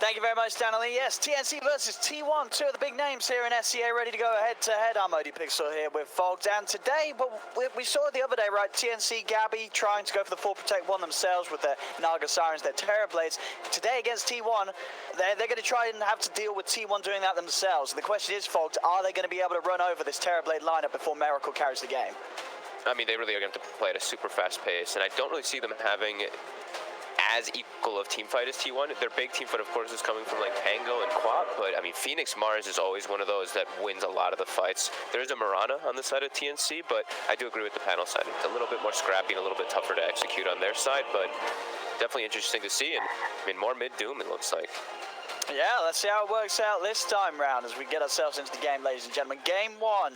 Thank you very much, Daniel. Yes, TNC versus T1, two of the big names here in SCA, ready to go head-to-head. I'm ODPixel here with Fogged, and today, well, we saw it the other day, right? TNC, Gabby trying to go for the full Protect 1 themselves with their Naga Sirens, their Terrorblades. Today against T1, they're going to try and have to deal with T1 doing that themselves. The question is, Fogged, are they going to be able to run over this Terrorblade lineup before Miracle carries the game? I mean, they really are going to have to play at a super fast pace, and I don't really see them having as equal of team fight as T1. Their big team fight, of course, is coming from like Pango and QOP, but I mean, Phoenix Mars is always one of those that wins a lot of the fights. There is a Mirana on the side of TNC, but I do agree with the panel side. It's a little bit more scrappy and a little bit tougher to execute on their side, but definitely interesting to see, and I mean, more mid-doom it looks like. Yeah, let's see how it works out this time round as we get ourselves into the game, ladies and gentlemen. Game 1,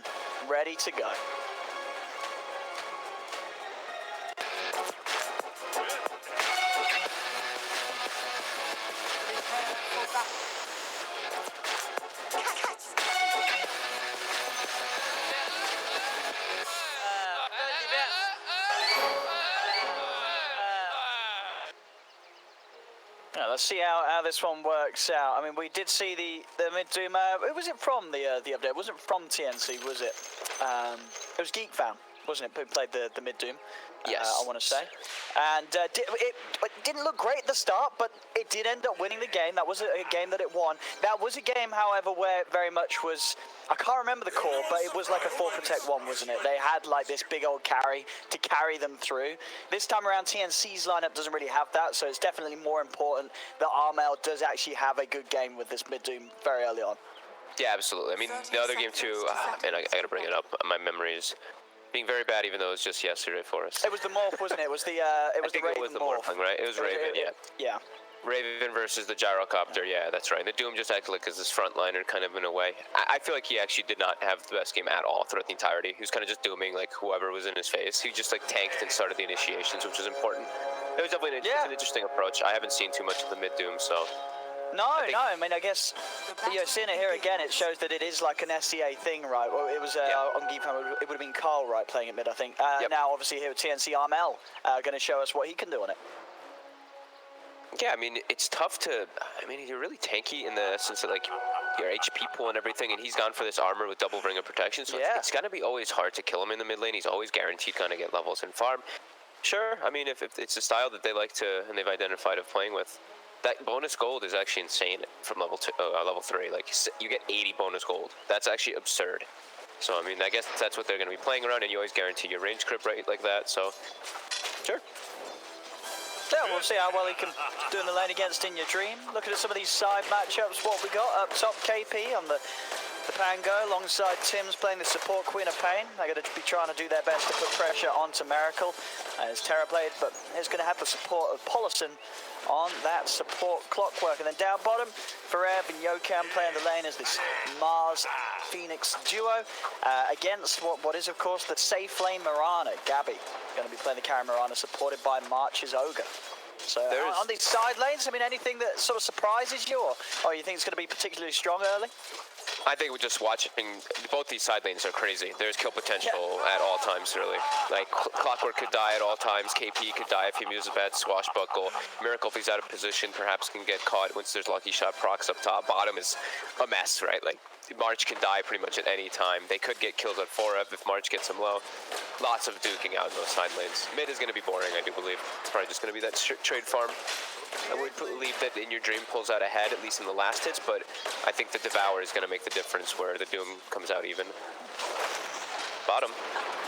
ready to go. Let's see how this one works out. I mean, we did see the mid-doom. Was it from the update? It wasn't from TNC, was it? It was Geek Fan, wasn't it, who played the mid-doom? Yes. I want to say. And it didn't look great at the start, but it did end up winning the game. That was a game that it won. That was a game, however, where it very much was, I can't remember the core, but it was like a 4 Protect 1, wasn't it? They had like this big old carry to carry them through. This time around, TNC's lineup doesn't really have that, so it's definitely more important that Armel does actually have a good game with this mid-doom very early on. Yeah, absolutely. I mean, the other game too, man, I got to bring it up. My memory is being very bad, even though it was just yesterday for us. It was the morph, wasn't it? It was the Raven morph. Right? It was Raven, yeah. Yeah. Raven versus the Gyrocopter, yeah, that's right. The Doom just acted like as his frontliner, kind of in a way. I feel like he actually did not have the best game at all throughout the entirety. He was kind of just dooming like whoever was in his face. He just like tanked and started the initiations, which was important. It was definitely an interesting approach. I haven't seen too much of the mid-Doom, so... I mean, I guess, seeing it here again, it shows that it is like an SCA thing, right? Well, it was on Geek Fan, it would have been Carl, right, playing at mid, I think. Now, obviously, here with TNC, Armel going to show us what he can do on it. Yeah, I mean, it's tough to... I mean, you're really tanky in the sense that, like, your HP pool and everything, and he's gone for this armor with double ring of protection, so it's going to be always hard to kill him in the mid lane. He's always guaranteed going to get levels and farm. Sure, I mean, if it's a style that they like to, and they've identified of playing with, that bonus gold is actually insane from level 3. Like, you get 80 bonus gold. That's actually absurd. So, I mean, I guess that's what they're going to be playing around, and you always guarantee your range grip rate like that, so, sure. Yeah, we'll see how well he can do in the lane against In Your Dream. Looking at some of these side matchups, what we got up top, KP on the Pango, alongside Tims playing the support Queen of Pain. They're going to be trying to do their best to put pressure onto Miracle. It's Terrorblade, but it's going to have the support of Polison on that support Clockwork. And then down bottom, Fareb and Yokam playing the lane as this Mars Phoenix duo against what is, of course, the safe lane Mirana. Gabby going to be playing the carry Mirana, supported by March's Ogre. So on these side lanes, I mean, anything that sort of surprises you, or you think it's going to be particularly strong early? I think we're just watching, both these side lanes are crazy. There's kill potential at all times, really. Like, Clockwork could die at all times, KP could die if he uses a bad swashbuckle. Miracle, if he's out of position, perhaps can get caught once there's Lucky Shot procs up top. Bottom is a mess, right? Like, March can die pretty much at any time. They could get kills at 4F if March gets him low. Lots of duking out in those side lanes. Mid is going to be boring, I do believe. It's probably just going to be that trade farm. I would believe that In Your Dream pulls out ahead, at least in the last hits, but I think the Devour is going to make the difference where the Doom comes out even. Bottom.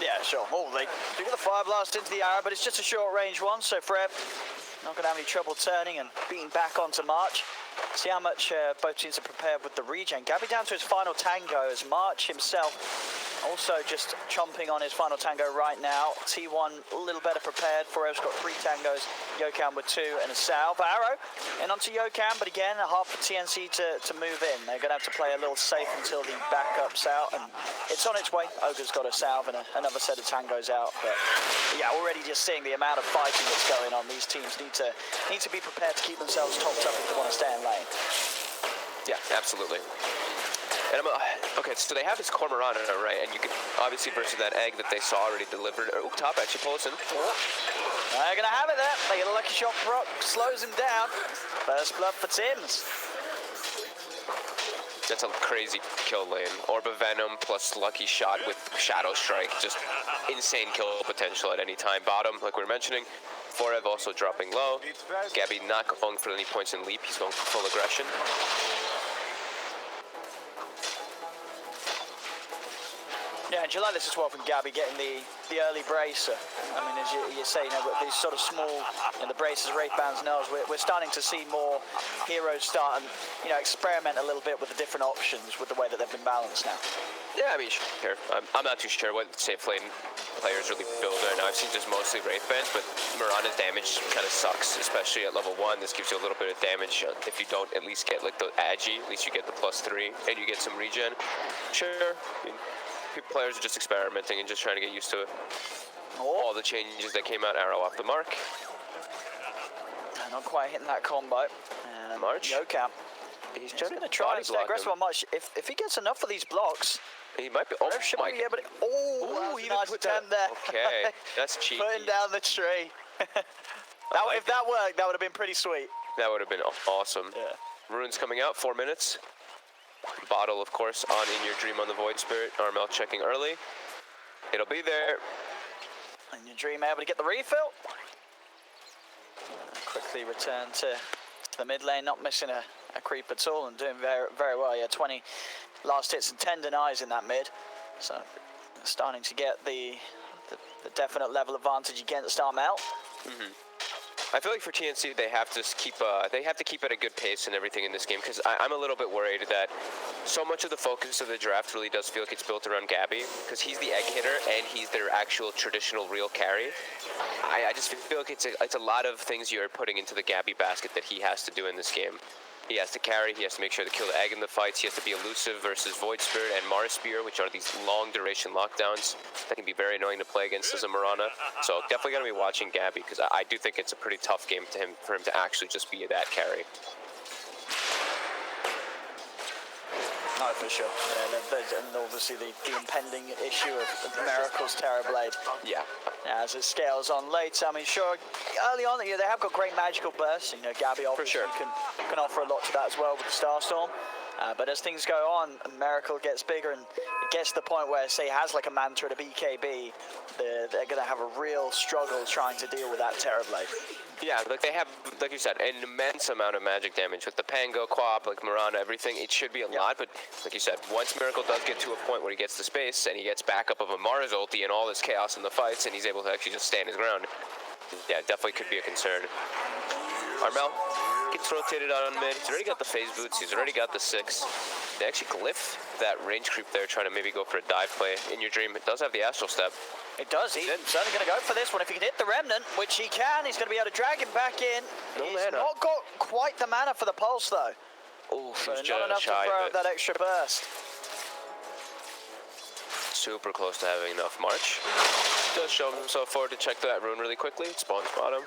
Yeah, sure. Oh, they do the Fire Blast into the arrow, but it's just a short range one, so Frev not going to have any trouble turning and beating back onto March. See how much both teams are prepared with the regen. Gabby down to his final tango as March himself also just chomping on his final tango right now. T1 a little better prepared. Forev's got 3 tangos, Yokam with 2 and a salve. Arrow in onto Yokam, but again, a half for TNC to move in. They're going to have to play a little safe until the backup's out, and it's on its way. Ogre's got a salve and another set of tangos out. But yeah, already just seeing the amount of fighting that's going on. These teams need to be prepared to keep themselves topped up if they want to stay in lane. Yeah, absolutely. And okay, so they have this Cormorant, right? And you can obviously versus that egg that they saw already delivered. Oh, top actually pulls in. They're gonna have it there. They get a lucky shot proc, slows him down. First blood for Tims. That's a crazy kill lane. Orb of Venom plus Lucky Shot with Shadow Strike. Just insane kill potential at any time. Bottom, like we were mentioning, Forev also dropping low. Gabby not going for any points in leap. He's going for full aggression. Yeah, and you like this as well from Gabby, getting the early bracer. I mean, as you say, with these sort of small, the braces, Wraith Bands, Nulls, we're starting to see more heroes start and, experiment a little bit with the different options with the way that they've been balanced now. Yeah, I mean, sure. I'm not too sure what safe lane players really build right now. I've seen just mostly Wraith Bands, but Mirana's damage kind of sucks, especially at level 1. This gives you a little bit of damage if you don't at least get like the Agi. At least you get the +3 and you get some regen. Sure. I mean, players are just experimenting and just trying to get used to it. All the changes that came out, arrow off the mark. Not quite hitting that combo. March. QOP. He's just going to try and stay aggressive on March. If he gets enough of these blocks, he might be. Oh, my be able to. Oh, he nice attempt there. Okay, that's cheeky. Putting down the tree. If that worked, that would have been pretty sweet. That would have been awesome. Yeah. Runes coming out, 4 minutes. Bottle, of course, on In Your Dream on the Void Spirit. Armel checking early. It'll be there. In Your Dream able to get the refill. Quickly return to the mid lane, not missing a creep at all and doing very, very well. Yeah, 20 last hits and 10 denies in that mid. So starting to get the definite level advantage against Armel. I feel like for TNC they have to keep at a good pace and everything in this game, because I'm a little bit worried that so much of the focus of the draft really does feel like it's built around Gabby, because he's the egg hitter and he's their actual traditional real carry. I just feel like it's a lot of things you're putting into the Gabby basket that he has to do in this game. He has to carry, he has to make sure to kill the egg in the fights, he has to be elusive versus Void Spirit and Mara Spear, which are these long duration lockdowns that can be very annoying to play against as a Mirana. So definitely going to be watching Gabby, because I do think it's a pretty tough game for him to actually just be that carry. No, for sure. And obviously the impending issue of Miracle's Terrorblade. Yeah. As it scales on later, I mean, sure, early on, they have got great magical bursts. Gabby obviously can offer a lot to that as well with the Starstorm. But as things go on, Miracle gets bigger and it gets to the point where, say, he has like a Manta at a BKB, they're going to have a real struggle trying to deal with that Terrorblade. Yeah, like they have, like you said, an immense amount of magic damage with the Pango, QOP, like Mirana, everything. It should be a lot, but like you said, once Miracle does get to a point where he gets the space and he gets backup of a Mara's ulti and all this chaos in the fights, and he's able to actually just stand his ground, yeah, definitely could be a concern. Armel gets rotated out on mid. He's already got the phase boots. He's already got the 6. They actually glyph that range creep there, trying to maybe go for a dive play. In Your Dream, it does have the Astral Step. It does. He's certainly going to go for this one. If he can hit the Remnant, which he can, he's going to be able to drag him back in. He's not got quite the mana for the Pulse, though. Oh, so not enough to throw out that extra burst. Super close to having enough. March does show himself forward to check that rune really quickly. It spawns bottom.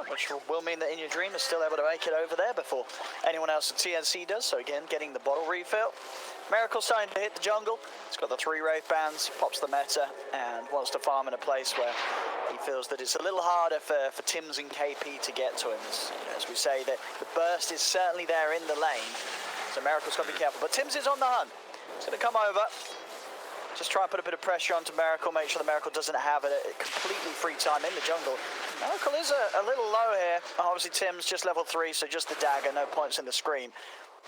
Which will mean that In Your Dream is still able to make it over there before anyone else at TNC does. So again, getting the bottle refill. Miracle starting to hit the jungle. He's got the 3 Wraith Bands, pops the meta, and wants to farm in a place where he feels that it's a little harder for Tims and KP to get to him. As we say, the burst is certainly there in the lane, so Miracle's got to be careful. But Tims is on the hunt. He's going to come over. Just try and put a bit of pressure onto Miracle, make sure the Miracle doesn't have a completely free time in the jungle. Miracle is a little low here. Obviously, Tims just level 3, so just the dagger, no points in the screen.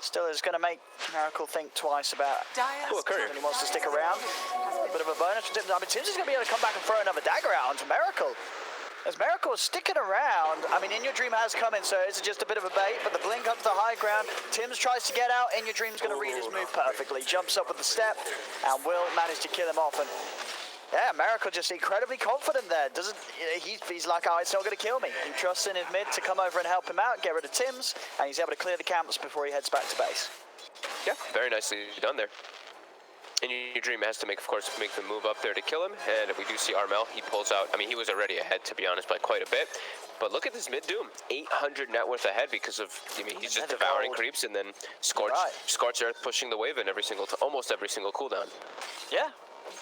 Still is going to make Miracle think twice about when he wants to stick around. A bit of a bonus for Tims. I mean, Tims is going to be able to come back and throw another dagger out onto Miracle. As Miracle is sticking around, I mean, In Your Dream has come in, so it's just a bit of a bait, but the blink up to the high ground. Tims tries to get out. In Your Dream's going to read his move perfectly. Jumps up with the step and will manage to kill him off. And yeah, Miracle just incredibly confident there. He's like, oh, it's not going to kill me. He trusts in his mid to come over and help him out, get rid of Tims, and he's able to clear the camps before he heads back to base. Yeah, very nicely done there. In Your Dream has to make the move up there to kill him, and if we do see Armel, he pulls out. I mean, he was already ahead, to be honest, by quite a bit. But look at this mid Doom, 800 net worth ahead because of, I mean, he's just devouring creeps and then Scorched Earth pushing the wave in almost every single cooldown. Yeah.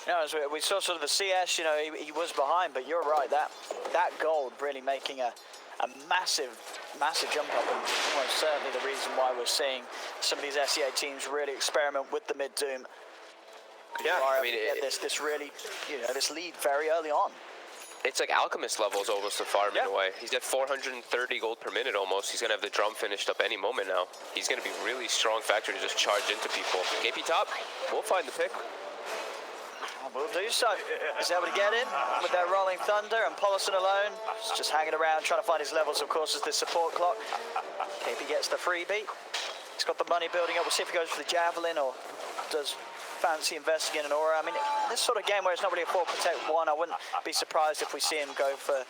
As we saw sort of the CS, he was behind, but you're right, that gold really making a a massive jump up, and almost certainly the reason why we're seeing some of these SEA teams really experiment with the mid doom. Yeah, I mean, this really, this lead very early on. It's like Alchemist levels almost to farm in a way. He's at 430 gold per minute almost. He's going to have the drum finished up any moment now. He's going to be really strong factor to just charge into people. KP top, we'll find the pick. We'll do so. He's able to get in with that Rolling Thunder, and Polisson alone is just hanging around trying to find his levels, of course, as the support clock. KP gets the freebie. He's got the money building up. We'll see if he goes for the Javelin or does fancy investing in an aura. I mean, this sort of game where it's not really a 4 protect 1, I wouldn't be surprised if we see him go for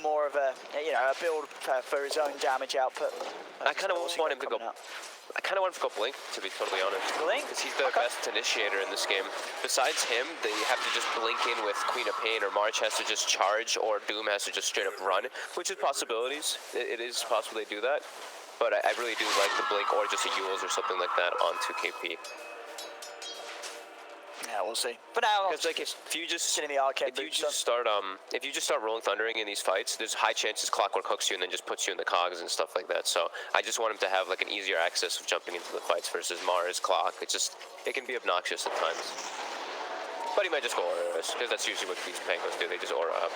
more of a a build for his own damage output. I kind of want him to go. I kind of want him to go Blink, to be totally honest. Blink? Because he's the best initiator in this game. Besides him, they have to just blink in with Queen of Pain, or March has to just charge, or Doom has to just straight up run, which is possibilities. It is possible they do that. But I really do like the Blink, or just a Yules or something like that onto KP. Yeah, we'll see. For now, because like if you just in the arcade, if you just start rolling thundering in these fights, there's high chances Clockwork hooks you and then just puts you in the cogs and stuff like that. So I just want him to have like an easier access of jumping into the fights versus Mars Clock. It can be obnoxious at times. But he might just go aura, because that's usually what these Pangos do. They just aura up.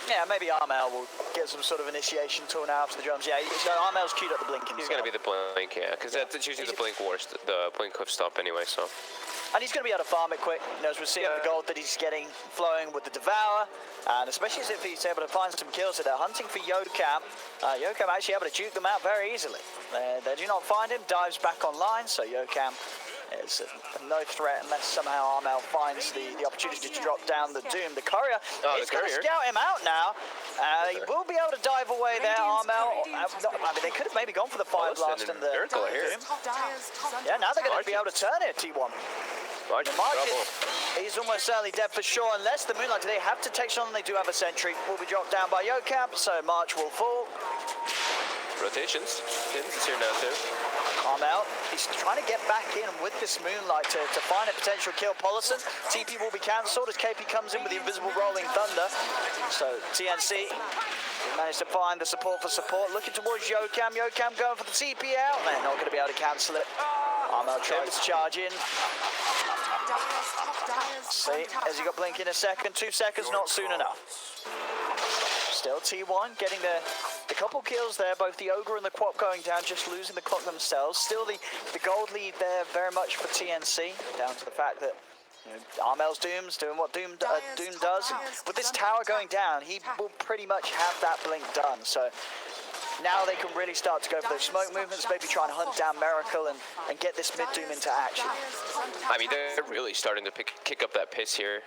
Yeah, maybe Armel will get some sort of initiation tool now after the drums. Yeah, so Armel's queued up the blink himself. He's going to be the blink, yeah, because that's usually the blink worst, the blink cliff stop anyway, so. And he's going to be able to farm it quick, as we're seeing the gold that he's getting flowing with the Devour, and especially if he's able to find some kills. So they're hunting for Yokam. Yokam actually able to juke them out very easily. They do not find him, dives back online, so Yokam is no threat unless somehow Armel finds the opportunity to drop down the Doom. The Courier is going to scout him out now. He will be able to dive away there, Armel. I mean, they could have maybe gone for the Fire Blast and the Doom. Yeah, now they're going to be able to turn it, T1. March he's almost certainly dead for sure, unless the Moonlight, they have detection on, they do have a sentry, will be dropped down by Yokam, so March will fall. Rotations. Tims is here now too. Armel, he's trying to get back in with this Moonlight to find a potential kill. Polisson, TP will be cancelled as KP comes in with the invisible Rolling Thunder. So TNC managed to find the support for support, looking towards Yokam. Yokam going for the TP out. They're not going to be able to cancel it. Armel tries to charge in. See, has he got blink in a second? 2 seconds, not soon enough. Still T1 getting the couple kills there, both the Ogre and the QOP going down, just losing the clock themselves. Still the gold lead there very much for TNC, down to the fact that Armel's Doom's doing what Doom does. And with this tower going down, he will pretty much have that blink done. So now they can really start to go for those smoke movements, maybe try and hunt down Miracle and get this mid-Doom into action. I mean, they're really starting to kick up that pace here.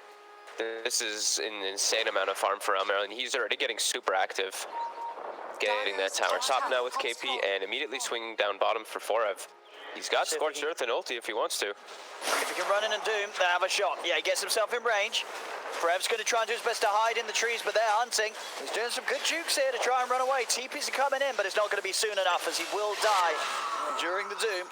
This is an insane amount of farm for Armel, and he's already getting super active. Getting that tower top now with KP, and immediately swinging down bottom for Forev. He's got Scorched Earth and ulti if he wants to. If he can run in and Doom, they have a shot. Yeah, he gets himself in range. Forev's going to try and do his best to hide in the trees, but they're hunting. He's doing some good jukes here to try and run away. TPs are coming in, but it's not going to be soon enough, as he will die during the Doom.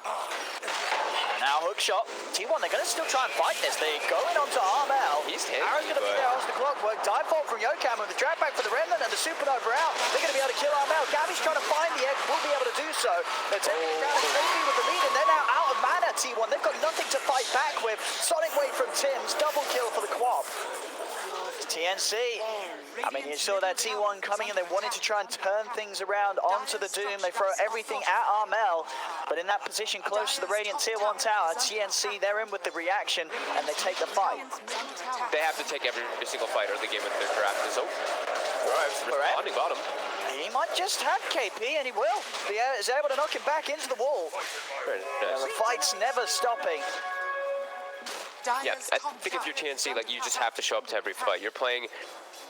Now hook shot. T1, they're going to still try and fight this. They're going onto Armel. He's tanky, Aaron's going to be there as the clockwork. Dive fault from Yokam with the drag back for the Remnant and the Supernova out. They're going to be able to kill Armel. Gabby's trying to find the egg. Will be able to do so. They're taking it down safely with the lead, and they're now out of mana, T1. They've got nothing to fight back with. Sonic Wave from Tims. Double kill for the QOP. TNC. I mean, you saw that T1 coming and they wanted to try and turn things around onto the Doom. They throw everything at Armel, but in that position close to the Radiant Tier 1 tower, TNC, they're in with the reaction and they take the fight. They have to take every single fight early game with their draft. So, responding bottom. He might just have KP, and he will. He is able to knock him back into the wall. The fight's never stopping. Yeah, I think if you're TNC, like, you just have to show up to every fight. You're playing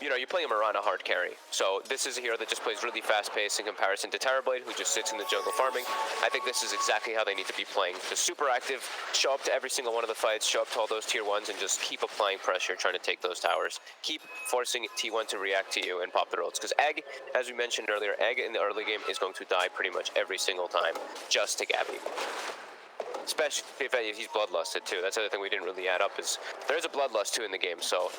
him around a hard carry. So this is a hero that just plays really fast-paced in comparison to Terrorblade, who just sits in the jungle farming. I think this is exactly how they need to be playing. Just super active, show up to every single one of the fights, show up to all those tier 1s, and just keep applying pressure, trying to take those towers. Keep forcing T1 to react to you and pop their ults. Because Egg, as we mentioned earlier, Egg in the early game is going to die pretty much every single time, just to Gabby. Especially if he's bloodlusted too. That's the other thing we didn't really add up, is there's a bloodlust too in the game. So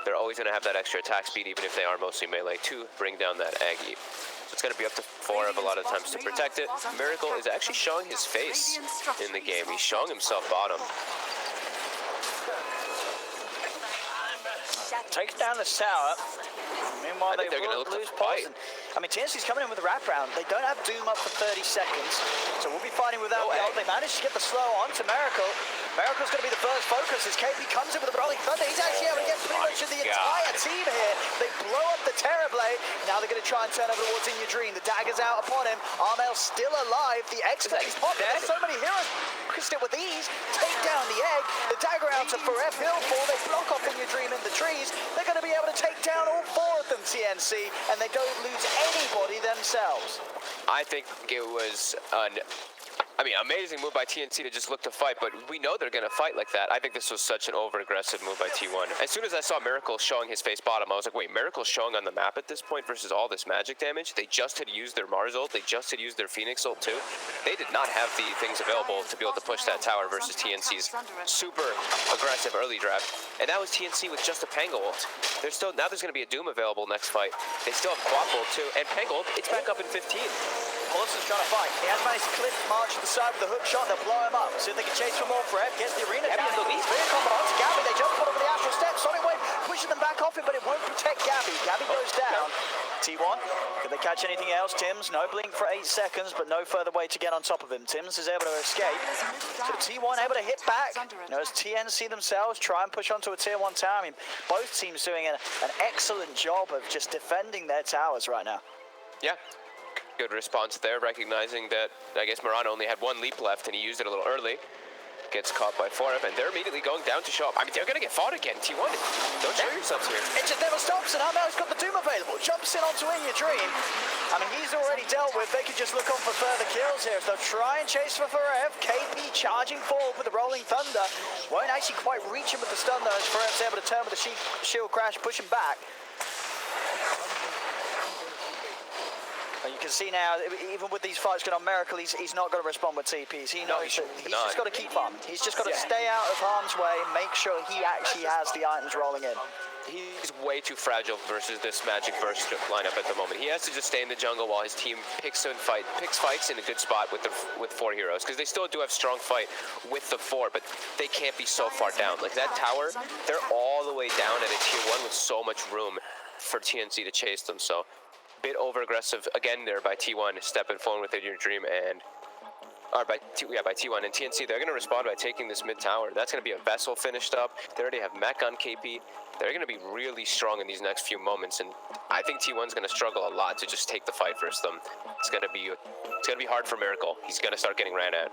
they're always going to have that extra attack speed, even if they are mostly melee, to bring down that Aggie. So it's going to be up to 4 of a lot of times to protect it. Miracle is actually showing his face in the game. He's showing himself bottom. Takes down the tower. Meanwhile, I think they they're will going to lose fight. pulse. I mean, TNC's coming in with a wraparound. They don't have Doom up for 30 seconds, so we'll be fighting without the ult. They managed to get the slow on to Miracle. Miracle's going to be the first focus as KP comes in with the rolling thunder. He's actually able to get pretty much of the entire team here. They blow up the Terrorblade. Now they're going to try and turn over towards In Your Dream. The dagger's out upon him. Armel's still alive. The expert is popped. There's so many heroes. Focused it with ease. Take down the egg. The dagger out to Forever Hill fall. They block off In Your Dream in the trees. They're going to be able to take down all 4 of them, TNC, and they don't lose anybody themselves. I think it was an amazing move by TNC to just look to fight, but we know they're going to fight like that. I think this was such an over-aggressive move by T1. As soon as I saw Miracle showing his face bottom, I was like, wait, Miracle's showing on the map at this point versus all this magic damage? They just had used their Mars ult. They just had used their Phoenix ult too. They did not have the things available to be able to push that tower versus TNC's super aggressive early draft. And that was TNC with just a Pango ult. Now there's going to be a Doom available next fight. They still have QOP ult too, and Pango ult, it's back up in 15. Paulson's trying to fight. He has managed to clip March to the side with a hook shot. They'll blow him up. See if they can chase for more. Fred gets the arena. Gabby the lead. Very coming on to Gabby. They jump over the astral step. Sonic Wave pushing them back off it, but it won't protect Gabby. Gabby goes down. T1, could they catch anything else? Tims, no blink for 8 seconds, but no further way to get on top of him. Tims is able to escape. So T1 able to hit back. As TNC themselves try and push onto a tier 1 tower. I mean, both teams doing an excellent job of just defending their towers right now. Yeah. Good response there, recognizing that, I guess, Moran only had 1 leap left, and he used it a little early. Gets caught by 4F, and they're immediately going down to shop. I mean, they're going to get fought again. T1, don't show yourselves here. It just never stops, and Armel's got the Doom available. Jumps in onto In Your Dream. I mean, he's already dealt with. They could just look on for further kills here. So they'll try and chase for Forev. KP charging forward with the Rolling Thunder. Won't actually quite reach him with the stun, though, as Forev's able to turn with the shield crash, push him back. You can see now, even with these fights going on, Miracle, he's not going to respond with TPs. He knows that he's just got to keep farming. He's just got to stay out of harm's way, make sure he actually has the items rolling in. He's way too fragile versus this Magic Burst lineup at the moment. He has to just stay in the jungle while his team picks fights in a good spot with 4 heroes, because they still do have strong fight with the 4, but they can't be so far down. Like that tower, they're all the way down at a tier 1 with so much room for TNC to chase them. So bit over aggressive again there by T1, stepping forward with In Your Dream, and by T1 and TNC. They're going to respond by taking this mid tower. That's going to be a Vessel finished up. They already have mech on KP. They're going to be really strong in these next few moments, and I think T1's going to struggle a lot to just take the fight versus them. It's going to be hard for Miracle. He's going to start getting ran at.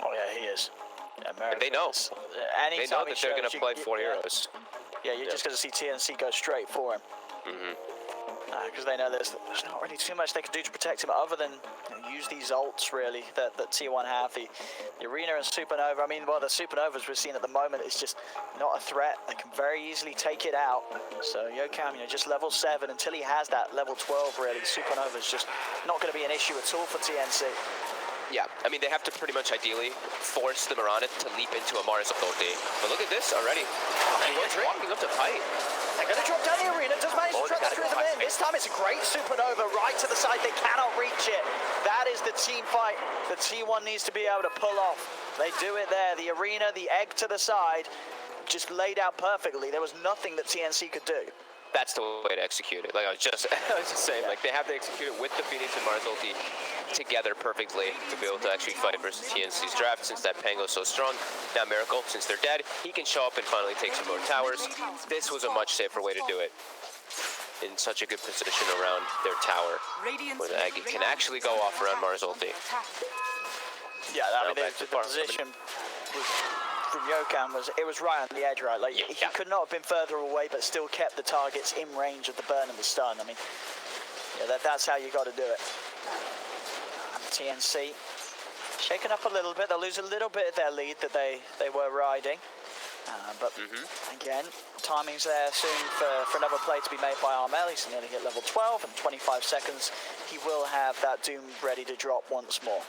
Oh yeah, he is. Yeah, and they know. They know that they're going to play 4 heroes. Yeah, you're just going to see TNC go straight for him. Because they know there's not really too much they can do to protect him other than use these ults, really, that T1 have. The Arena and Supernova, I mean, well, the Supernovas we're seeing at the moment is just not a threat. They can very easily take it out. So Yokam, just level 7 until he has that level 12, really. Supernova's just not going to be an issue at all for TNC. Yeah, I mean, they have to pretty much ideally force the Mirana to leap into a Mars ulti. But look at this already. T1's walking up to fight. They're going to drop down the Arena. Does manage to drop the rhythm in. This time it's a great Supernova right to the side. They cannot reach it. That is the team fight that T1 needs to be able to pull off. They do it there. The Arena, the egg to the side, just laid out perfectly. There was nothing that TNC could do. That's the way to execute it. Like I was just saying, like they have to execute it with the Phoenix and Mars ulti together perfectly to be able to actually fight versus TNC's draft, since that Pango's so strong. Now Miracle, since they're dead, he can show up and finally take some more towers. This was a much safer way to do it. In such a good position around their tower, where the Aggie can actually go off around Mars ulti. Yeah, I mean, the position from Yokam was right on the edge, right? Like he could not have been further away, but still kept the targets in range of the burn and the stun. I mean, yeah, that's how you got to do it. And TNC shaken up a little bit. They'll lose a little bit of their lead that they were riding, but again, timing's there soon for another play to be made by Armel. He's nearly hit level 12, and 25 seconds. He will have that Doom ready to drop once more.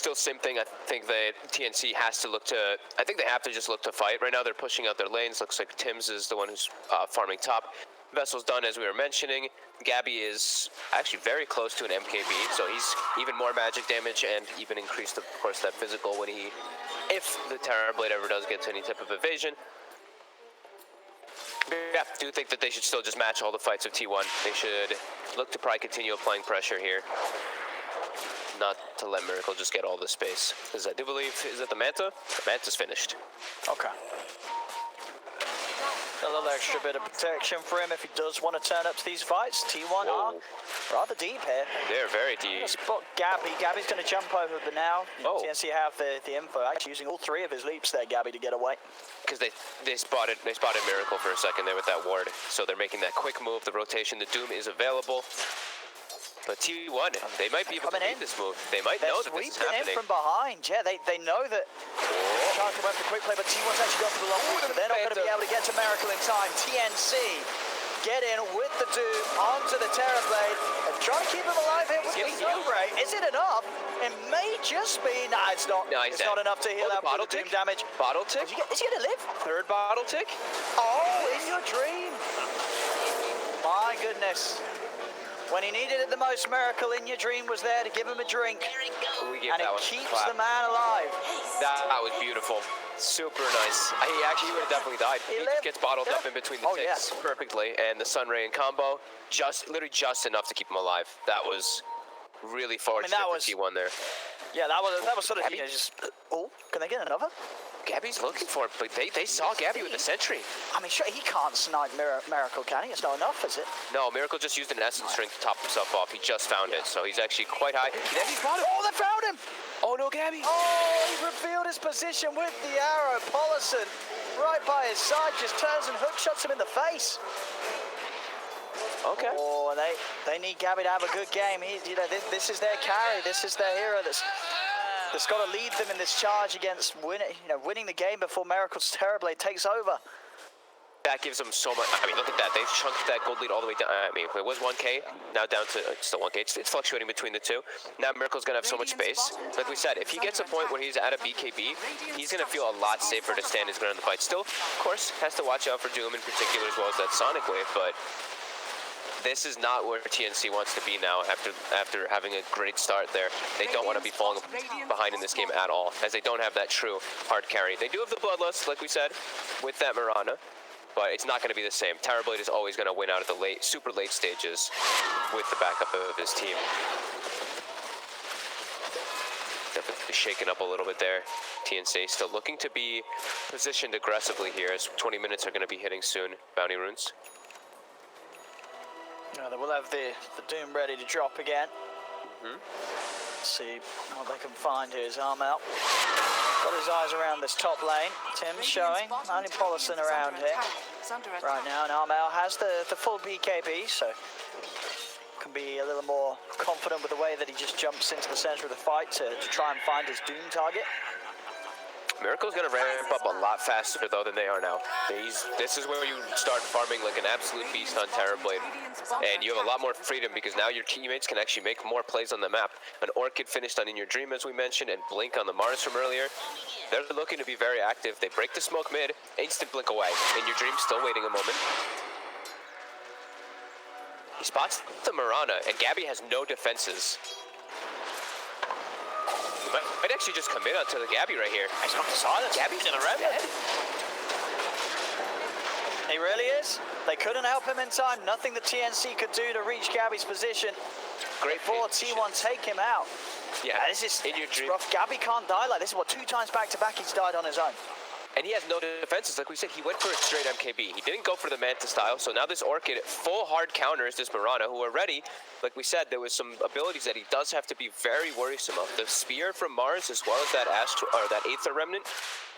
still same thing. I think the TNC has to look to. I think they have to just look to fight. Right now they're pushing out their lanes. Looks like Tims is the one who's farming top. Vessel's done, as we were mentioning. Gabby is actually very close to an MKB, so he's even more magic damage and even increased, of course, that physical when he, if the Terrorblade ever does get to any type of evasion. Yeah, do think that they should still just match all the fights of T1. They should look to probably continue applying pressure here. Not to let Miracle just get all the space. Because I do believe, is it the Manta? The Manta's finished. Okay. A little extra bit of protection for him if he does want to turn up to these fights. T1 are rather deep here. They're very deep. Spot Gabby. Gabby's going to jump over, but now TNC have the info. Actually using all 3 of his leaps there, Gabby, to get away. Because they spotted Miracle for a second there with that ward. So they're making that quick move. The rotation, the Doom is available. But T1, they might be able to read this move. They might know that this is happening. In from behind. Yeah, they know that. Trying to work the quick play, but T1's actually gone for the long reach, but they're not going to be able to get to Miracle in time. TNC get in with the Doom onto the Terrorblade and try to keep him alive here with the Sunray. Is it enough? It may just be. Nah, it's not. No, it's not enough to heal out for the Doom damage. Bottle tick? Is he going to live? Third bottle tick? Oh, in your dream. My goodness. When he needed it the most, Miracle in your dream was there to give him a drink. And it keeps the man alive. That was beautiful. Super nice. He would have definitely died. He just gets bottled up in between the ticks perfectly. And the Sunray and combo, literally just enough to keep him alive. That was really fortunate for T1 there. Yeah, that was sort of, just, can they get another? Gabby's looking for it, but they saw Gabby with the sentry. I mean, sure, he can't snipe Miracle, can he? It's not enough, is it? No, Miracle just used an essence string to top himself off. He just found it, so he's actually quite high. He's got him. Oh, they found him! Oh, no, Gabby. Oh, he revealed his position with the arrow. Pollison, right by his side, just turns and hook shots him in the face. Okay. Oh, and they need Gabby to have a good game. This is their carry. This is their hero that's got to lead them in this charge against winning the game before Miracle's Terrorblade takes over. That gives them so much. I mean, look at that. They've chunked that gold lead all the way down. I mean, it was 1K, now down to still 1K. It's fluctuating between the two. Now Miracle's going to have so much space. Like we said, if he gets a point where he's at a BKB, he's going to feel a lot safer to stand his ground in the fight. Still, of course, has to watch out for Doom in particular as well as that Sonic Wave, but this is not where TNC wants to be now after having a great start there. They don't want to be falling behind in this game at all, as they don't have that true hard carry. They do have the Bloodlust, like we said, with that Mirana, but it's not going to be the same. Terrorblade is always going to win out at the super late stages with the backup of his team. Definitely shaken up a little bit there. TNC still looking to be positioned aggressively here, as 20 minutes are going to be hitting soon. Bounty runes. They will have the Doom ready to drop again. Let's see what they can find here. His arm out. Got his eyes around this top lane. Tim's showing. Only Pollison around here right now. And Armel has the full BKB, so can be a little more confident with the way that he just jumps into the center of the fight to try and find his Doom target. Miracle's going to ramp up a lot faster, though, than they are now. This is where you start farming like an absolute beast on Terrorblade. And you have a lot more freedom because now your teammates can actually make more plays on the map. An Orchid finished on In Your Dream, as we mentioned, and Blink on the Mars from earlier. They're looking to be very active. They break the smoke mid, instant Blink away. In Your Dream still waiting a moment. He spots the Mirana, and Gabby has no defenses. Might actually just commit onto the Gabby right here. He's not silence. Gabby's in a red. He really is. They couldn't help him in time. Nothing the TNC could do to reach Gabby's position. Great before T1 take him out. Yeah, this is In Your Dream. rough. Gabby can't die like this. What, 2 times back to back he's died on his own. And he has no defenses. Like we said, he went for a straight MKB. He didn't go for the Manta style, so now this Orchid full hard counters this Mirana, who already, like we said, there was some abilities that he does have to be very worrisome of. The Spear from Mars, as well as that that Aether Remnant,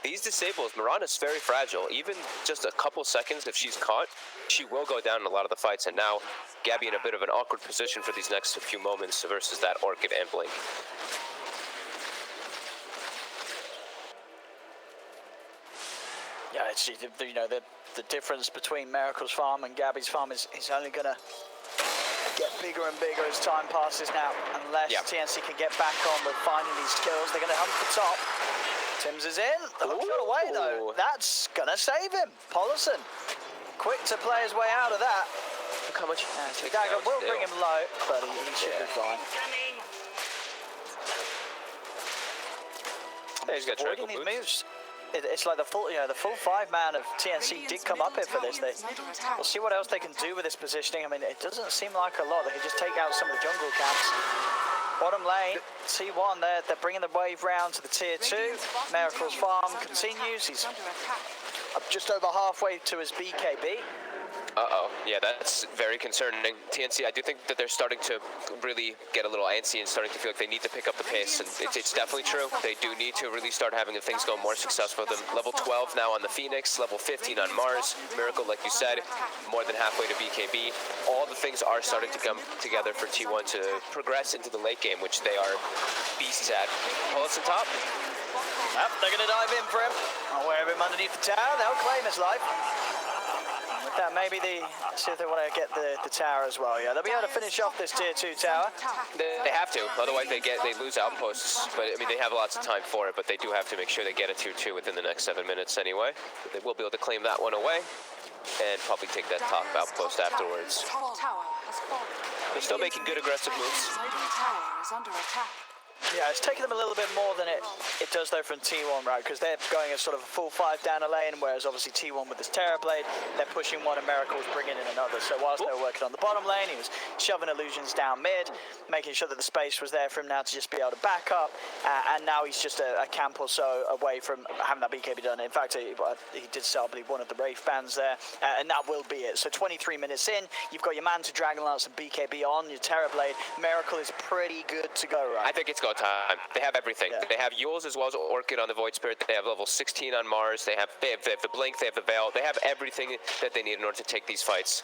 these disables, Mirana's very fragile. Even just a couple seconds, if she's caught, she will go down in a lot of the fights. And now, Gabby in a bit of an awkward position for these next few moments versus that Orchid and Blink. Yeah, it's, the difference between Miracle's farm and Gabby's farm is only going to get bigger and bigger as time passes now. Unless TNC can get back on with finding these kills, they're going to hunt for top. Tims is in. The hook shot away though. That's going to save him. Pollison, quick to play his way out of that. Look how much Dagger will bring him low, but he should be fine. Yeah, he's got avoiding these moves. It's like the full 5-man of TNC did come up here for this. We'll see what else they can do with this positioning. I mean, it doesn't seem like a lot. They can just take out some of the jungle camps. Bottom lane, T1, they're bringing the wave round to the tier 2. Miracle's farm continues. He's up just over halfway to his BKB. Uh-oh. Yeah, that's very concerning. TNC, I do think that they're starting to really get a little antsy and starting to feel like they need to pick up the pace, and it's definitely true. They do need to really start having things go more successful for them. Level 12 now on the Phoenix, level 15 on Mars. Miracle, like you said, more than halfway to BKB. All the things are starting to come together for T1 to progress into the late game, which they are beasts at. Pollison top. Yep, they're going to dive in for him. I'll wear him underneath the tower. They'll claim his life. With that, maybe see if they want to get the tower as well. Yeah, they'll be able to finish off this tier 2 tower. They have to, otherwise they lose outposts. But I mean, they have lots of time for it, but they do have to make sure they get a tier 2 within the next 7 minutes anyway. But they will be able to claim that one away and probably take that top outpost afterwards. They're still making good aggressive moves. Yeah, it's taking them a little bit more than it does though from T1, right? Because they're going a sort of a full 5 down a lane, whereas obviously T1 with this Terror Blade, they're pushing one and Miracle's bringing in another. So whilst they were working on the bottom lane, he was shoving illusions down mid, making sure that the space was there for him now to just be able to back up. And now he's just a camp or so away from having that BKB done. In fact, he did sell, I believe, one of the Wraith bands there, and that will be it. So 23 minutes in, you've got your man to Dragon Lance and BKB on, your Terror Blade. Miracle is pretty good to go, right? I think it's go time. They have everything. Yeah. They have Yules as well as Orchid on the Void Spirit. They have level 16 on Mars. They have the Blink. They have the Veil. They have everything that they need in order to take these fights.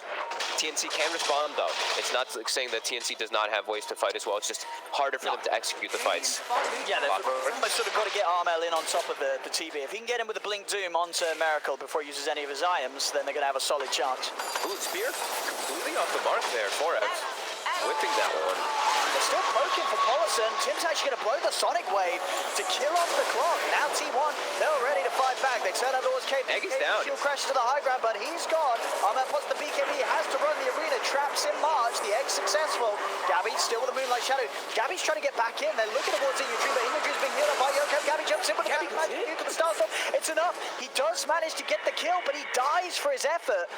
TNC can respond though. It's not like saying that TNC does not have ways to fight as well. It's just harder for them to execute the fights. Yeah, they've almost sort of got to get Armel in on top of the TB. If he can get him with the Blink Doom onto Miracle before he uses any of his items, then they're going to have a solid chance. Ooh, Spear completely off the mark there. 4F. Whipping that one. They're still poking for Pollison. Tim's actually going to blow the Sonic Wave to kill off the clock. Now T1, they're ready to fight back. They turn out towards KP. Egg is down. He'll crash to the high ground, but he's gone. Armel puts the BKB, has to run the arena, traps in March. The egg's successful. Gabby still with the Moonlight Shadow. Gabby's trying to get back in. They're looking towards Imagery, but Imagery's being healed up by Yoko. Gabby jumps in with the Gabby magic to the Starstorm. It's enough. He does manage to get the kill, but he dies for his effort.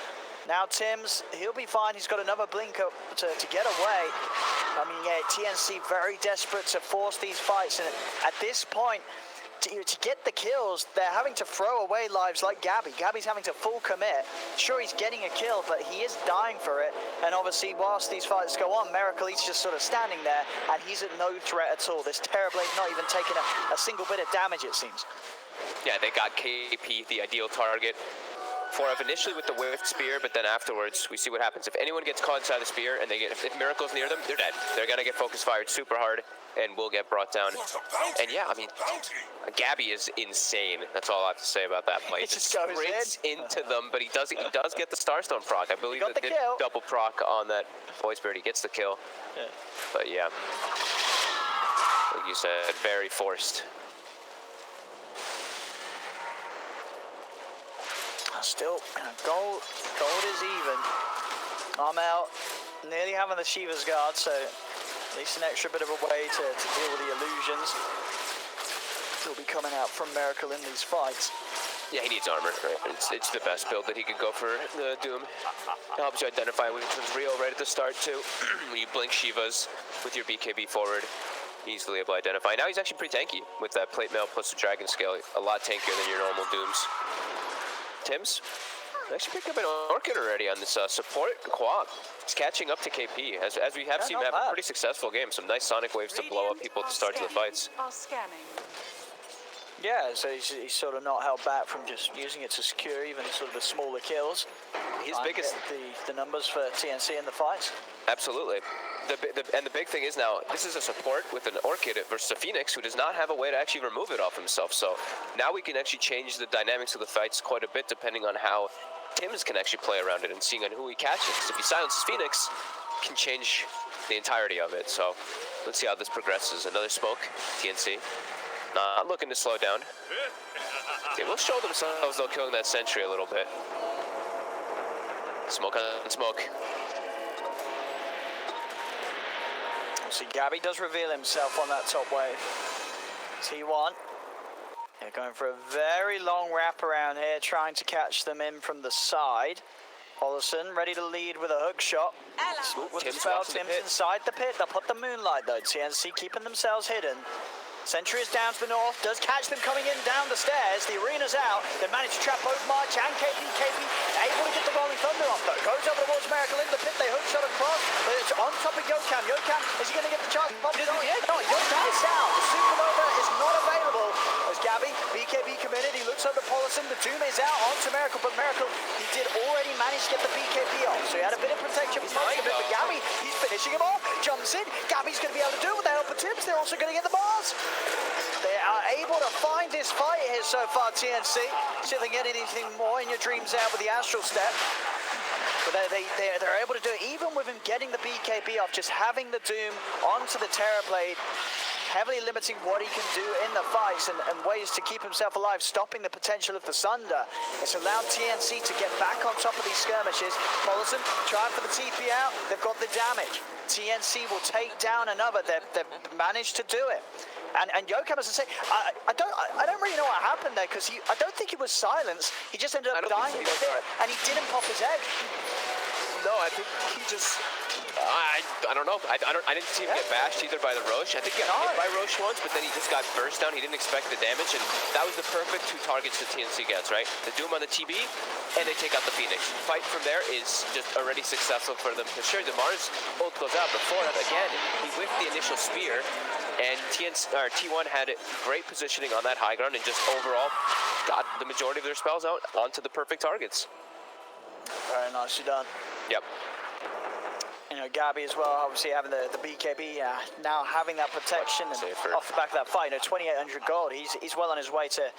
Now Tims, he'll be fine. He's got another blink up to get away. I mean, yeah, TNC very desperate to force these fights. And at this point, to get the kills, they're having to throw away lives like Gabby. Gabby's having to full commit. Sure, he's getting a kill, but he is dying for it. And obviously, whilst these fights go on, Miracle, he's just sort of standing there, and he's at no threat at all. This Terror Blade not even taking a single bit of damage, it seems. Yeah, they got KP, the ideal target. 4F initially with the Whiffed Spear, but then afterwards, we see what happens. If anyone gets caught inside the spear and if Miracle's near them, they're dead. They're gonna get focus fired super hard and will get brought down. And yeah, I mean, Gabby is insane. That's all I have to say about that play. He just sprints into them, but he does get the Starstone proc. I believe that did double proc on that Void Spirit. He gets the kill. Yeah. But yeah, like you said, very forced. Still, gold is even. Armel nearly having the Shiva's Guard, so at least an extra bit of a way to deal with the illusions. He'll be coming out from Miracle in these fights. Yeah, he needs armor, right? It's the best build that he could go for the Doom. It helps you identify which one's real right at the start, too. When you blink Shivas with your BKB forward, easily able to identify. Now he's actually pretty tanky with that plate mail plus the Dragon Scale. A lot tankier than your normal Dooms. Tims actually picked up an Orchid already on this support QOP. He's catching up to KP, as we have seen him have a pretty successful game. Some nice Sonic Waves to blow up people at the start of the fights. Yeah, so he's sort of not held back from just using it to secure even sort of the smaller kills. His biggest the numbers for TNC in the fights. Absolutely. And the big thing is now, this is a support with an Orchid versus a Phoenix who does not have a way to actually remove it off himself. So now we can actually change the dynamics of the fights quite a bit depending on how Tims can actually play around it and seeing on who he catches. If he silences Phoenix, can change the entirety of it. So let's see how this progresses. Another smoke, TNC. Not looking to slow down. They will show themselves, though, killing that sentry a little bit. Smoke on smoke. See, Gabby does reveal himself on that top wave. T1. They're going for a very long wrap around here, trying to catch them in from the side. Hollison ready to lead with a hook shot. With the spell, Tims inside the pit. They'll put the moonlight though. TNC keeping themselves hidden. Sentry is down to the north, does catch them coming in down the stairs. The arena's out. They manage to trap both March and KP. KP able to get the Rolling Thunder off though. Goes over towards Miracle in the pit. They hook shot across. But it's on top of Yokam. Yokam, is he going to get the charge? No, Yokam is down. The Supernova is not available. As Gabby, BKB committed. He looks over Paulison. The Doom is out onto Miracle. But Miracle, he did already manage to get the BKB off. So he had a bit of protection from most of it. But Gabby, he's finishing him off. Jumps in. Gabby's going to be able to do it with the help of Tims. They're also going to get the bars. They are able to find this fight here so far, TNC. See if they can get anything more in your dreams out with the Astral Step. But they're able to do it, even with him getting the BKB off, just having the Doom onto the Terrorblade, heavily limiting what he can do in the fights and ways to keep himself alive, stopping the potential of the Sunder. It's allowed TNC to get back on top of these skirmishes. Paulison trying for the TP out. They've got the damage. TNC will take down another. They've managed to do it. And Yokam, as I say, I don't really know what happened there, because I don't think he was silenced. He just ended up dying in the pit, and he didn't pop his egg. No, I think he just. I don't know. I didn't see him get bashed either by the Roche. I think he got hit by Roche once, but then he just got burst down. He didn't expect the damage, and that was the perfect two targets that TNC gets, right? The Doom on the TB, and they take out the Phoenix. Fight from there is just already successful for them. For sure, the Mars ult goes out before that. Again, he whiffed the initial spear, and T1 had great positioning on that high ground, and just overall got the majority of their spells out onto the perfect targets. Very nicely done. Yep. You know, Gabby as well, obviously having the BKB, now having that protection and off the back of that fight, 2,800 gold. He's well on his way to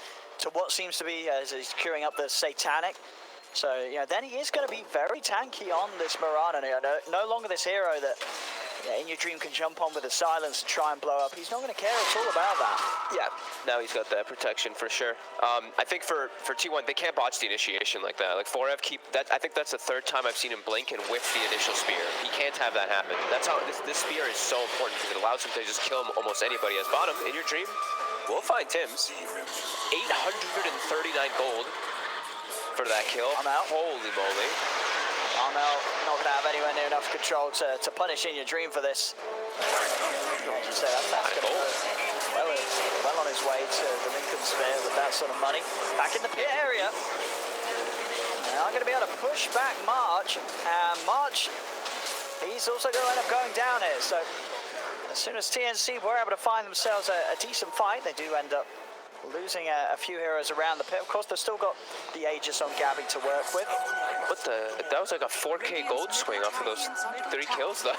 what seems to be as he's queuing up the Satanic. So, then he is going to be very tanky on this Mirana. No longer this hero that in your dream can jump on with a silence and try and blow up. He's not going to care at all about that. Yeah, now he's got that protection for sure. I think for T1, they can't botch the initiation like that. Like 4F I think that's the third time I've seen him blink and whiff the initial spear. He can't have that happen. That's how this spear is so important, because it allows him to just kill almost anybody as bottom. In your dream, we'll find Tims. 839 gold for that kill. I'm out. Holy moly. Armel not going to have anywhere near enough control to punish in your dream for this. So that's going to go well on his way to the Lincoln Sphere with that sort of money. Back in the pit area. Now going to be able to push back March. And March, he's also going to end up going down here. So as soon as TNC were able to find themselves a decent fight, they do end up losing a few heroes around the pit. Of course, they've still got the Aegis on Gabby to work with. That was like a 4K gold swing off of those 3 kills, though.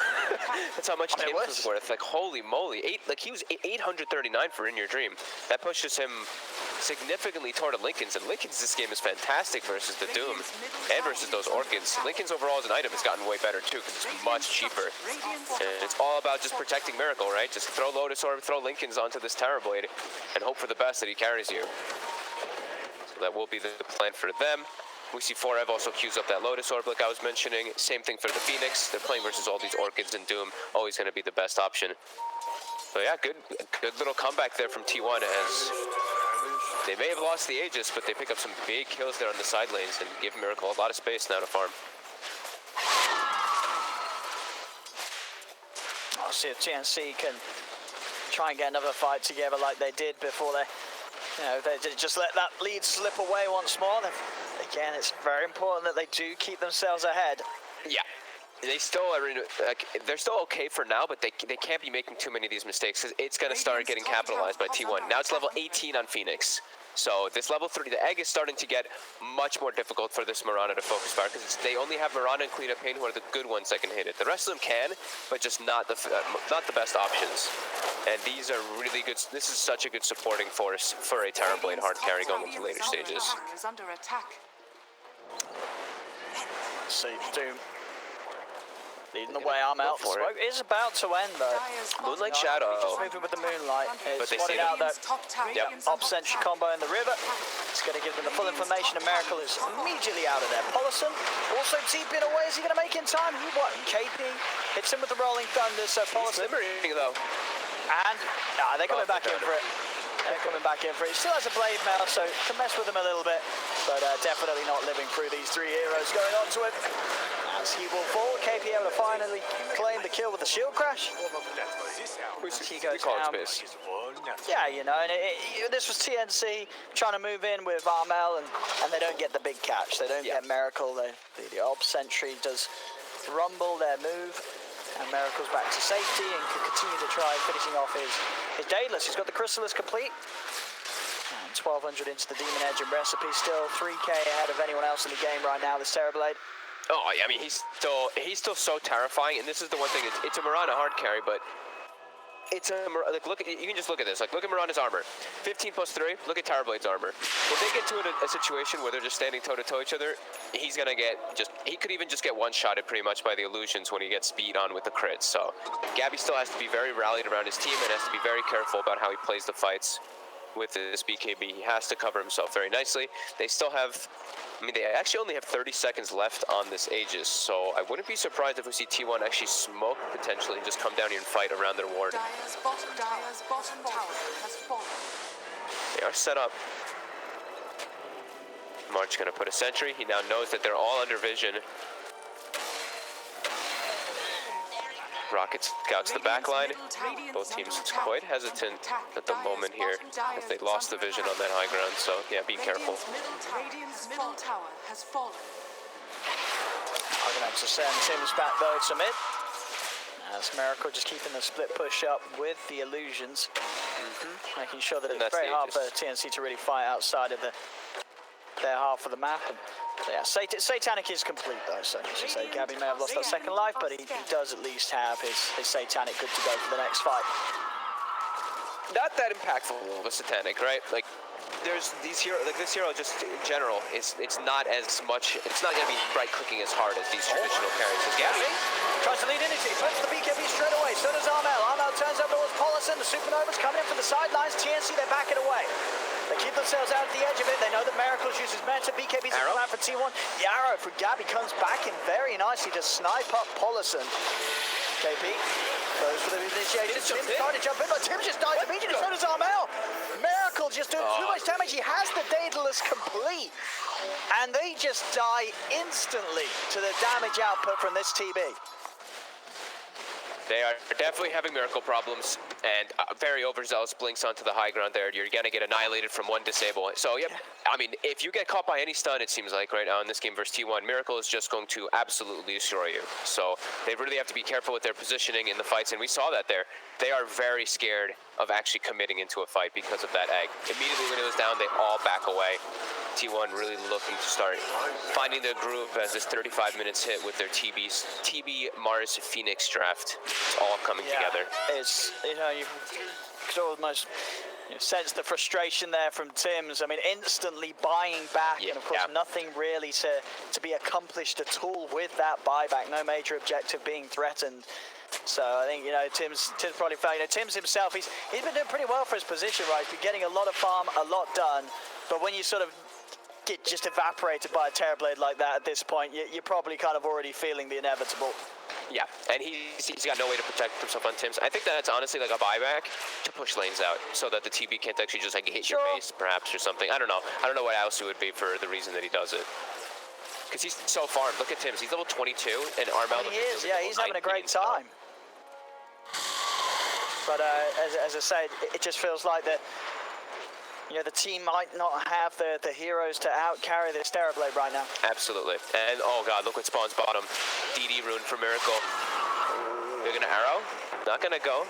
That's how much Tims was worth. Like, holy moly. He was 839 for In Your Dream. That pushes him significantly toward Lincoln's, and Lincoln's this game is fantastic versus the Doom and versus those Orchids. Lincoln's overall as an item has gotten way better, too, because it's much cheaper. And it's all about just protecting Miracle, right? Just throw Lotus Orb, throw Lincoln's onto this Terrorblade, and hope for the best that he carries you. So that will be the plan for them. We see 4Ev also queues up that Lotus Orb like I was mentioning. Same thing for the Phoenix. They're playing versus all these Orchids and Doom. Always going to be the best option. So yeah, good little comeback there from T1, as they may have lost the Aegis, but they pick up some big kills there on the side lanes and give Miracle a lot of space now to farm. I'll see if TNC can try and get another fight together like they did before they did just let that lead slip away once more. Again, it's very important that they do keep themselves ahead. Yeah, they still are. They're still okay for now, but they can't be making too many of these mistakes, because it's going to start getting capitalized by T1. Now it's level 18 on Phoenix. So this level 3, the egg is starting to get much more difficult for this Mirana to focus fire, because they only have Mirana and Queen of Pain who are the good ones that can hit it. The rest of them can, but just not the best options. And these are really good. This is such a good supporting force for a Terrorblade hard carry going into later stages. Under attack. Let's see, Doom Leading the way, Armel. for it. Smoke is about to end, though. Moonlight Shadow. Just moving with the moonlight. But they Spotted see out him. that op sentry combo in the river. It's going to give them the full information. A Miracle is immediately out of there. Polisson also deep in away. Is he going to make in time? He won. KP hits him with the Rolling Thunder. So He's Polisson. liberating, though. And they're coming back in for it. They're coming back in for it. He still has a blade mail, so can mess with him a little bit. But definitely not living through these three heroes going on to him. As he will fall, KP able to finally claim the kill with the shield crash. He goes down. Yeah, you know, and this was TNC trying to move in with Armel, and they don't get the big catch. They don't get Miracle. The Ob Sentry does rumble their move, and Miracle's back to safety and can continue to try finishing off his Daedalus. He's got the Chrysalis complete. And 1200 into the Demon Edge and Recipe, still 3k ahead of anyone else in the game right now, this Terrorblade. Oh, I mean, he's still so terrifying, and this is the one thing. It's a Mirana hard carry, but it's a like you can just look at this. Like, look at Mirana's armor, 15 plus 3. Look at Terrorblade's armor. If they get to a situation where they're just standing toe to toe each other, he's gonna get he could even just get one-shotted pretty much by the illusions when he gets speed on with the crits. So Gabby still has to be very rallied around his team and has to be very careful about how he plays the fights with this BKB. He has to cover himself very nicely. They still have. I mean, they actually only have 30 seconds left on this Aegis, so I wouldn't be surprised if we see T1 actually smoke potentially and just come down here and fight around their ward. Dire's bottom tower has fallen. They are set up. March gonna put a sentry. He now knows that they're all under vision. Rocket scouts the back line. Both teams quite hesitant at the moment here as they lost the vision on that high ground, so yeah, be careful. Radiant's middle tower has fallen. I'm going to have to send Tims back though to mid. As Miracle just keeping the split push up with the illusions, making sure that it's very hard for TNC to really fight outside of their half of the map. And yeah, Satanic is complete though, so as you say, Gabby may have lost that second life, but he does at least have his Satanic good to go for the next fight. Not that impactful of a Satanic, right? Like, there's these heroes, like this hero just in general, it's not as much, it's not going to be right clicking as hard as these traditional carries. As Gabby tries to lead in, he puts the BKB straight away, so does Armel. Armel turns up towards Polisson, the Supernova's coming in from the sidelines, TNC, they're backing away. They keep themselves out at the edge of it. They know that Miracles uses Meta. BKB's come out for T1. The arrow for Gabby comes back in very nicely to snipe up Polisson. KP goes for the initiation. Tim's trying to jump in, but Tim just dies immediately. So does Armel. Miracle just doing too much damage. He has the Daedalus complete. And they just die instantly to the damage output from this TB. They are definitely having Miracle problems, and very overzealous blinks onto the high ground there. You're going to get annihilated from one disable. So, yep, I mean, if you get caught by any stun, it seems like right now in this game versus T1, Miracle is just going to absolutely destroy you. So they really have to be careful with their positioning in the fights, and we saw that there. They are very scared of actually committing into a fight because of that egg. Immediately when it was down, they all back away. T1 really looking to start finding their groove as this 35 minutes hit with their TB Mars Phoenix draft. It's all coming together. It's, you know, you could almost sense the frustration there from Tims. I mean, instantly buying back, and of course nothing really to be accomplished at all with that buyback. No major objective being threatened. So I think, you know, Tim's probably felt, you know, Tims himself, he's been doing pretty well for his position, right? He's been getting a lot of farm, a lot done. But when you sort of get just evaporated by a Terrorblade like that at this point, you're probably kind of already feeling the inevitable. Yeah, and he's got no way to protect himself on Tims. I think that's honestly like a buyback to push lanes out so that the TB can't actually just like hit your face perhaps or something. I don't know what else it would be for the reason that he does it. Because he's so farmed. Look at Tims. He's level 22, and Armel. He is, yeah, he's having a great time. But as I said, it just feels like that, you know, the team might not have the heroes to out-carry this Terrorblade right now. Absolutely. And, oh god, look what spawns bottom. DD rune for Miracle. They're gonna arrow. Not gonna go.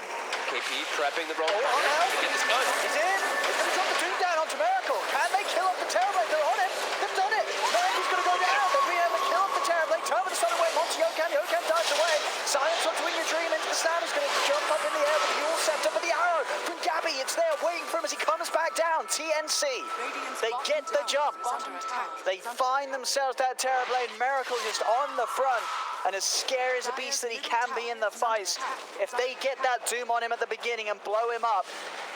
KP prepping the roll. Get this done. He's in. He's gonna drop the tomb down onto Miracle. Can they kill off the Terrorblade? They're on it. They've done it. Miracle's gonna go down. They'll be able to kill off the Terrorblade. Turn with the sun away. Onto Yokan. Yokan dies away. Silence onto In Your Dream into the stand. He's gonna jump up in the air with the Yule Scepter, but the arrow from Gabby, it's there waiting for him as he comes back down. TNC, they get the jump. They find themselves that Terrorblade. Miracle just on the front. And as scary as a beast that he can be in the fights, if they get that Doom on him at the beginning and blow him up,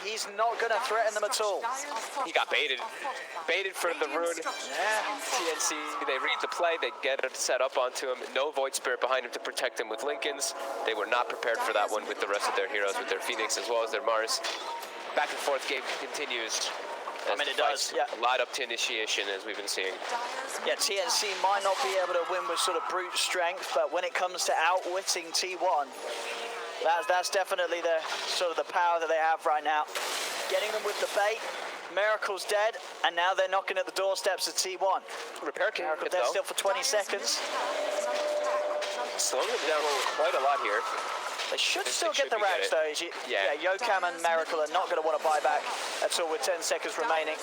he's not going to threaten them at all. He got baited. Baited for the rune. Yeah. TNC, they read the play, they get it set up onto him. No Void Spirit behind him to protect him with Lincolns. They were not prepared for that one with the rest of their heroes, with their Phoenix as well as their Mars. Back and forth game continues. I mean, it does, yeah. A lot up to initiation, as we've been seeing. Yeah, TNC might not be able to win with sort of brute strength, but when it comes to outwitting T1, that's definitely the sort of the power that they have right now. Getting them with the bait. Miracle's dead, and now they're knocking at the doorsteps of T1. Repair kit, Miracle dead still for 20 seconds. Slowing them down quite a lot here. They should still get the racks though. Yeah, Yokam and Miracle are not going to want to buy back at all with 10 seconds remaining.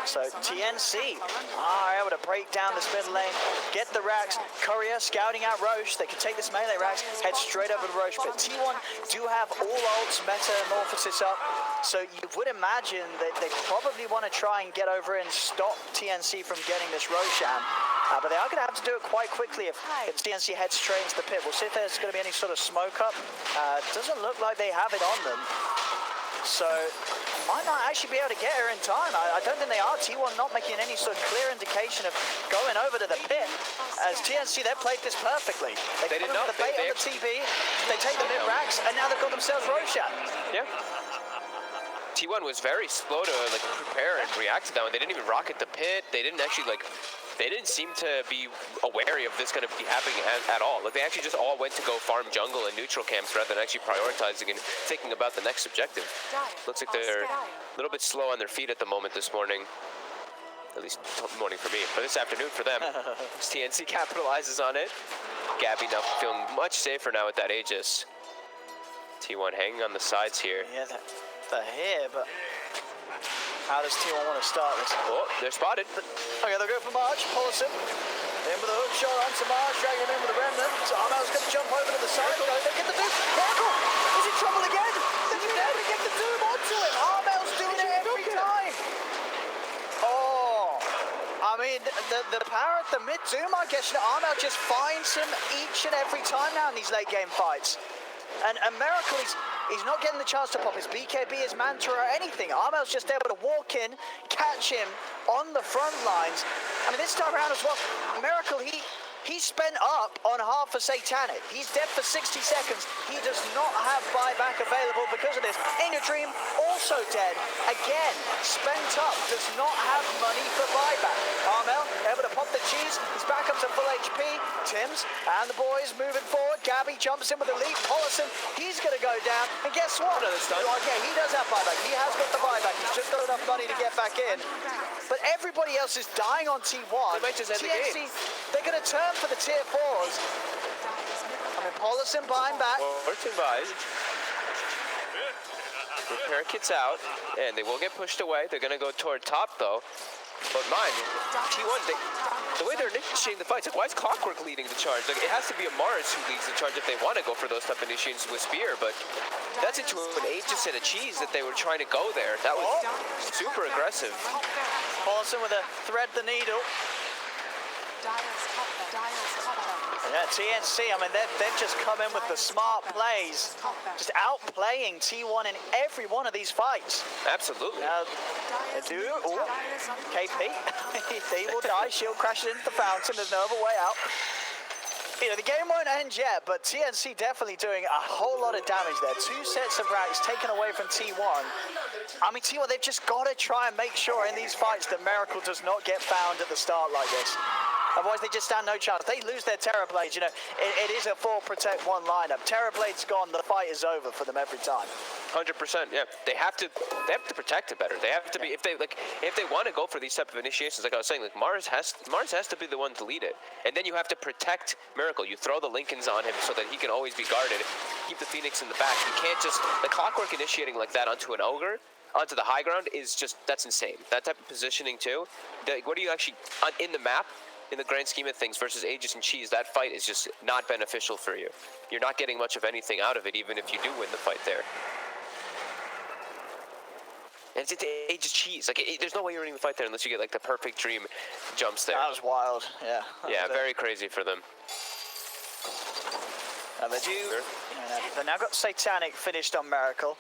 So TNC are able to break down this middle lane, get the racks. Courier scouting out Roche. They can take this melee racks, head straight over to Roche. But T1 do have all ults, meta, and Morphosis up. So you would imagine that they probably want to try and get over and stop TNC from getting this Roshan. But they are going to have to do it quite quickly if TNC heads straight into the pit. We'll see if there's going to be any sort of smoke up. Doesn't look like they have it on them. So might not actually be able to get her in time. I don't think they are. T1 not making any sort of clear indication of going over to the pit. As TNC, they've played this perfectly. They did put not. the bait on the TB, they take the mid-racks, and now they've got themselves Roshan. Yeah. T1 was very slow to like prepare and react to that one. They didn't even rocket the pit. They didn't actually they didn't seem to be aware of this going to be happening at all. Like they actually just all went to go farm jungle and neutral camps rather than actually prioritizing and thinking about the next objective. Looks like they're a little bit slow on their feet at the moment this morning. At least morning for me, but this afternoon for them. TNC capitalizes on it. Gabby now feeling much safer now with that Aegis. T1 hanging on the sides here. Yeah, they're here, but how does T1 want to start this? Oh, they're spotted. Okay, they'll go for March. Policy. In with a hook shot onto March, dragging him in with a remnant. So Armel's going to jump over to the side. They get the Doom. Miracle! Is in trouble again? They can never get the Doom onto him. Armel's doing it every time. Oh. I mean, the power at the mid-Doom, I guess, Armel just finds him each and every time now in these late game fights. And Miracle, he's not getting the chance to pop his BKB, his Manta, or anything. Armel's just able to walk in, catch him on the front lines. I mean, this time around as well, Miracle, he spent up on half a Satanic. He's dead for 60 seconds. He does not have buyback available because of this. In a Dream, also dead. Again, spent up, does not have money for buyback. Armel, able to pop the cheese. He's back up to full HP. Tims and the boys moving forward. Gabby jumps in with a leap. Pollison, he's going to go down. And guess what? Okay, he does have buyback. He has got the buyback. He's just got enough money to get back in. But everybody else is dying on T1. They might just end the game. They're going to turn for the tier 4s. I mean, Pollison buying back. Orton buys. Repair kit's out, and they will get pushed away. They're going to go toward top, though. But mine, T1, the way they're initiating the fights, like, why is Clockwork leading the charge? Like, it has to be a Mars who leads the charge if they want to go for those type of initiations with Spear, but that's into an Aegis and a Cheese that they were trying to go there. That was super aggressive. Pollison with a thread the needle. Yeah, TNC, I mean, they've just come in with the smart plays, just outplaying T1 in every one of these fights. Absolutely. They do, KP, he will die, shield crashes into the fountain, there's no other way out. You know, the game won't end yet, but TNC definitely doing a whole lot of damage there. 2 sets of racks taken away from T1. I mean, T1, they've just got to try and make sure in these fights that Miracle does not get found at the start like this. Otherwise, they just stand no chance. They lose their Terrorblades. You know, it is a 4 protect 1 lineup. Terrorblade's gone, the fight is over for them every time. 100%. Yeah, they have to protect it better. They have to be if they want to go for these type of initiations. Like I was saying, like Mars has to be the one to lead it, and then you have to protect Miracle. You throw the Lincolns on him so that he can always be guarded. Keep the Phoenix in the back. You can't just the Clockwork initiating like that onto an Ogre. Onto the high ground is just, that's insane. That type of positioning too. What are you actually in the map? In the grand scheme of things versus Aegis and Cheese, that fight is just not beneficial for you. You're not getting much of anything out of it, even if you do win the fight there. And it's Aegis Cheese. Like, there's no way you're winning the fight there unless you get like the perfect Dream jumps there. That was wild. Yeah. Yeah, very crazy for them. They do. Sure. They now got Satanic finished on Miracle.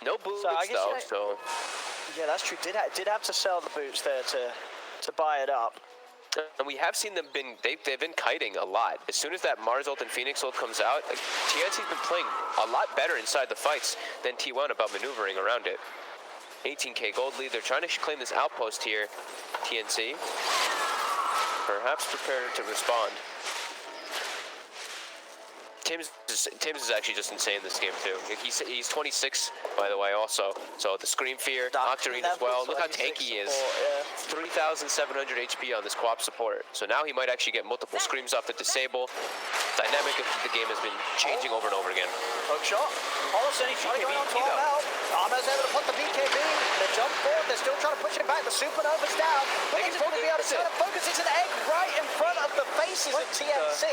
No boots So I guess though, you- so Yeah, that's true. Did have to sell the boots there to buy it up. and we have seen them they've been kiting a lot. As soon as that Mars ult and Phoenix ult comes out, like, TNC's been playing a lot better inside the fights than T1 about maneuvering around it. 18k gold lead. They're trying to claim this outpost here. TNC perhaps prepared to respond. Tims is actually just insane this game too. He's 26 by the way also. So the Scream Fear, Octarine as well. Look how tanky he is. 3,700 HP on this QOP support. So now he might actually get multiple screams off the disable. Dynamic of the game has been changing over and over again. Hook shot. Hollison, he's trying to go on to BKB Arm out. Armor's able to put the BKB. They jump forward. They're still trying to push it back. The Supernova's down. But he's going to be able to turn and focus. It's an egg right in front of the faces of TNC.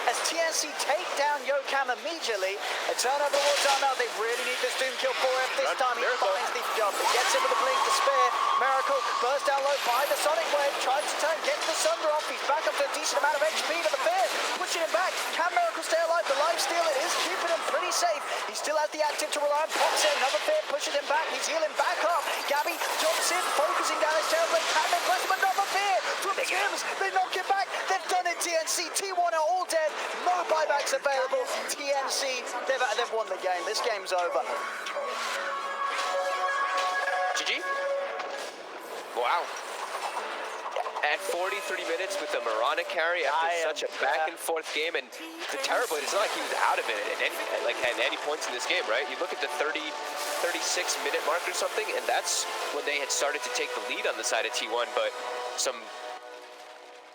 As TNC take down Yokam immediately. They turn over towards Arm out. They really need this Doom kill 4F this time. He finds the jump. He gets in with the blink to spare. Miracle bursts down low by the Sonic Wave. Tries to turn, gets the Sunder off. He's back up to a decent amount of HP, but the Fear pushing him back. Can Miracle stay alive? The life steal, it is keeping him pretty safe. He still has the active to rely on. Pops in, another Fear pushes him back. He's healing back up. Gabby jumps in, focusing down his tailblade. Can they press him? Another Fear from Tims. They knock him back. They've done it, TNC. T1 are all dead. No buybacks available. TNC, they've won the game. This game's over. GG. Wow. At 43 minutes with the Mirana carry after such a back and forth game, and the Terrorblade, it's not like he was out of it at any points in this game, right? You look at the 36 minute mark or something, and that's when they had started to take the lead on the side of T1, but some